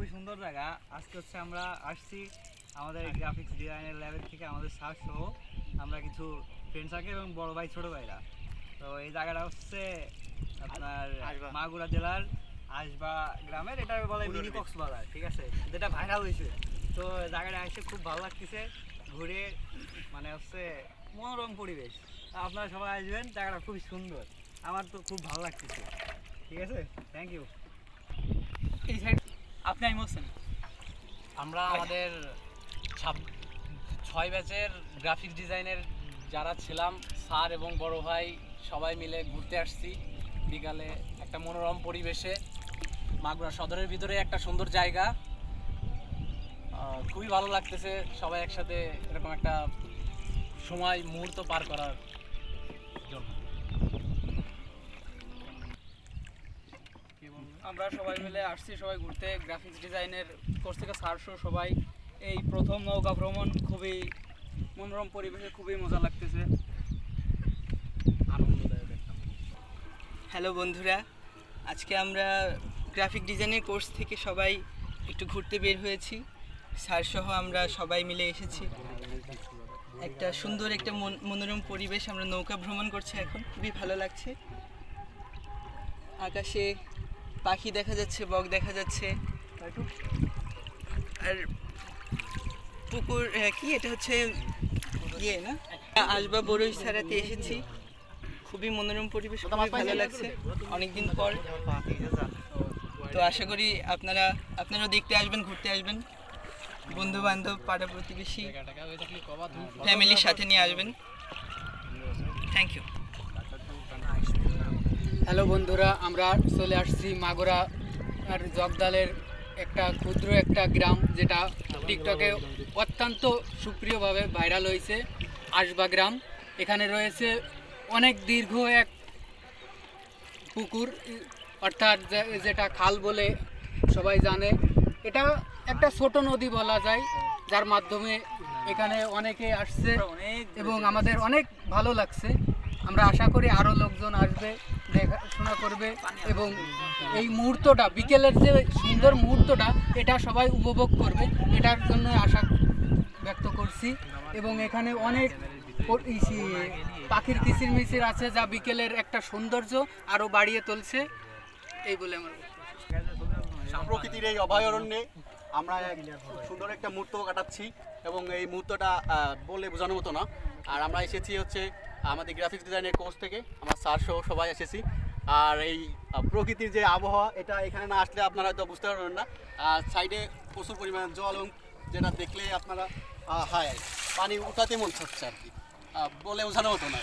খুবই সুন্দর জায়গা। আজকে হচ্ছে আমরা আসছি আমাদের গ্রাফিক্স ডিজাইনের ল্যাবের থেকে, আমাদের স্যার সহ আমরা কিছু ফ্রেন্ড সার্কেল এবং বড় ভাই ছোট ভাইরা। তো এই জায়গাটা হচ্ছে আপনার মাগুরা জেলার আশবা গ্রামের, এটা বলে মিনি কক্সবাজার, ঠিক আছে, যেটা ভাইরাল হয়েছে। তো জায়গাটা এসে খুব ভালো লাগতেছে, ঘুরে মানে হচ্ছে মনোরম পরিবেশ। আপনারা সবাই আসবেন, জায়গাটা খুবই সুন্দর, আমার তো খুব ভালো লাগতেছে। ঠিক আছে, থ্যাংক ইউ। এই সাইড আপনি আমি বলছেন আমরা আমাদের 6 ব্যাচের গ্রাফিক ডিজাইনের যারা ছিলাম স্যার এবং বড় ভাই সবাই মিলে ঘুরতে আসছি বিকালে একটা মনোরম পরিবেশে। মাগুরা সদরের ভিতরে একটা সুন্দর জায়গা, খুবই ভালো লাগতেছে সবাই একসাথে এরকম একটা সময় মুহূর্ত পার করার জন্য। আমরা সবাই মিলে আসছি সবাই ঘুরতে গ্রাফিক্স ডিজাইনের কোর্স থেকে স্যার সহ সবাই। এই প্রথম নৌকা ভ্রমণ, খুবই মনোরম পরিবেশে খুবই মজা লাগতেছে, আনন্দদায়ক একটা। হ্যালো বন্ধুরা, আজকে আমরা গ্রাফিক ডিজাইনের কোর্স থেকে সবাই একটু ঘুরতে বের হয়েছি। স্যার সহ আমরা সবাই মিলে এসেছি, একটা সুন্দর একটা মনোরম পরিবেশ। আমরা নৌকা ভ্রমণ করছি এখন, খুবই ভালো লাগছে। আকাশে পাখি দেখা যাচ্ছে, বক দেখা যাচ্ছে, আর পুকুর কি এটা হচ্ছে ইয়ে না, আশবা বড়ই ছাড়াতে এসেছি। খুবই মনোরম পরিবেশ, খুবই ভালো লাগছে অনেকদিন পর। তো আশা করি আপনারাও দেখতে আসবেন, ঘুরতে আসবেন, বন্ধু বান্ধব, পাড়া প্রতিবেশী, ফ্যামিলির সাথে নিয়ে আসবেন। Thank you. হ্যালো বন্ধুরা, আমরা চলে আসছি মাগুরা আর জগদালের একটা ক্ষুদ্র একটা গ্রাম, যেটা টিকটকে অত্যন্ত সুপ্রিয়ভাবে ভাইরাল হয়েছে, আশবা গ্রাম। এখানে রয়েছে অনেক দীর্ঘ এক পুকুর, অর্থাৎ যেটা খাল বলে সবাই জানে। এটা একটা ছোট নদী বলা যায়, যার মাধ্যমে এখানে অনেকে আসছে এবং আমাদের অনেক ভালো লাগছে। আমরা আশা করি আরও লোকজন আসবে, দেখাশোনা করবে এবং এই মুহূর্তটা, বিকেলের যে সুন্দর মুহূর্তটা, এটা সবাই উপভোগ করবে, এটার জন্য আশা ব্যক্ত করছি। এবং এখানে অনেক পাখির কিচিরমিচির আছে, যা বিকেলের একটা সৌন্দর্য আরও বাড়িয়ে তুলছে। এই বলে আমার প্রকৃতির এই অভয়ারণ্যে আমরা সুন্দর একটা মুহূর্ত কাটাচ্ছি এবং এই মুহূর্তটা বলে বোঝানোর মতো না। আর আমরা এসেছি হচ্ছে আমাদের গ্রাফিক্স ডিজাইনের কোর্স থেকে, আমরা স্যার সহ সবাই এসেছি। আর এই প্রকৃতির যে আবহাওয়া, এটা এখানে না আসলে আপনারা হয়তো বুঝতে পারবেন না। আর সাইডে প্রচুর পরিমাণ জল, এবং যেটা দেখলে আপনারা হায় পানি উঠাতে মন চাচ্ছে আর কি, বলে বোঝানোর মতো না।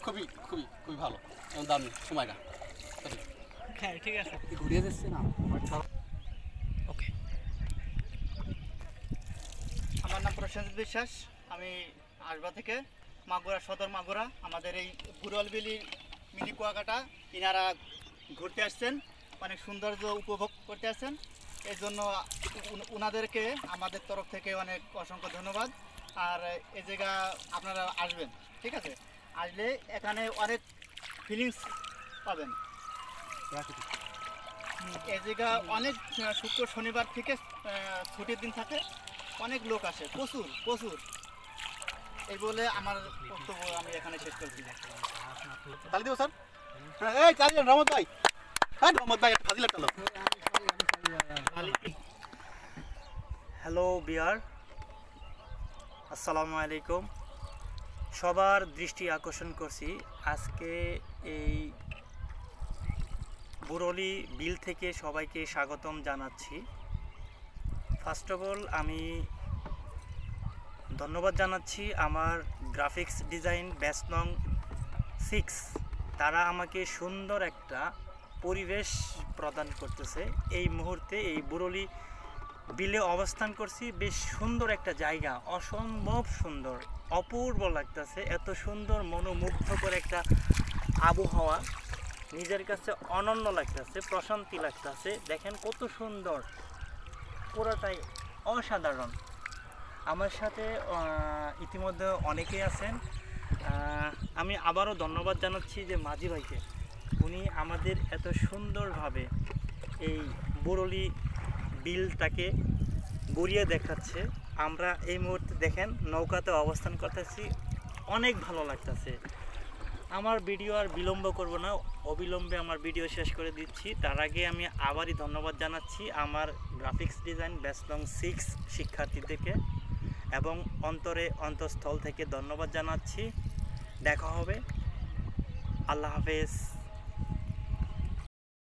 খুবই খুবই খুবই ভালো এবং দারুণ সময়টা। হ্যাঁ ঠিক আছে, ঘুরিয়ে যাচ্ছে না। ওকে। আমার নাম প্রশান্ত বিশ্বাস, আমি আশবা থেকে, মাগুরা সদর মাগুরা। আমাদের এই পুরলবেলির মিনি কুয়াকাটা ইনারা ঘুরতে আসছেন, অনেক সৌন্দর্য উপভোগ করতে আসছেন। এর জন্য ওনাদেরকে আমাদের তরফ থেকে অনেক অসংখ্য ধন্যবাদ। আর এই জায়গা আপনারা আসবেন, ঠিক আছে, আসলে এখানে অনেক ফিলিংস পাবেন। এই জায়গা অনেক শুক্র শনিবার থেকে ছুটির দিন থাকে, অনেক লোক আসে, প্রচুর প্রচুর। এই বলে আমার বক্তব্য আমি এখানে শেষ করছি। তালি দেবো স্যার, এই তালি দেন রহমত ভাই, হ্যাঁ রহমত ভাই একটা ফাজিল একটা লোক। হ্যালো বিয়ার, আসসালামু আলাইকুম। সবার দৃষ্টি আকর্ষণ করছি আজকে এই বুরলি বিল থেকে সবাইকে স্বাগতম জানাচ্ছি। ফার্স্ট অফ অল আমি ধন্যবাদ জানাচ্ছি আমার গ্রাফিক্স ডিজাইন ব্যাচ নং 6, তারা আমাকে সুন্দর একটা পরিবেশ প্রদান করতেছে। এই মুহূর্তে এই বুরলি বিলে অবস্থান করছি, বেশ সুন্দর একটা জায়গা, অসম্ভব সুন্দর, অপূর্ব লাগতেছে, এত সুন্দর মনোমুগ্ধকর একটা আবহাওয়া, নিজের কাছে অনন্য লাগতেছে, প্রশান্তি লাগতেছে। দেখেন কত সুন্দর, পুরোটাই অসাধারণ। আমার সাথে ইতিমধ্যে অনেকেই আছেন। আমি আবারও ধন্যবাদ জানাচ্ছি যে মাঝি ভাইকে, উনি আমাদের এত সুন্দরভাবে এই বুরলি বিলটাকে গড়িয়ে দেখাচ্ছে। আমরা এই মুহূর্তে দেখেন নৌকাতে অবস্থান করতেছি, অনেক ভালো লাগতেছে। আমার ভিডিও আর বিলম্ব করব না, অবিলম্বে আমার ভিডিও শেষ করে দিচ্ছি। তার আগে আমি আবারই ধন্যবাদ জানাচ্ছি আমার গ্রাফিক্স ডিজাইন ব্যাচ নং 6 শিক্ষার্থীদেরকে, এবং অন্তঃস্থল থেকে ধন্যবাদ জানাচ্ছি। দেখা হবে, আল্লাহ হাফেজ।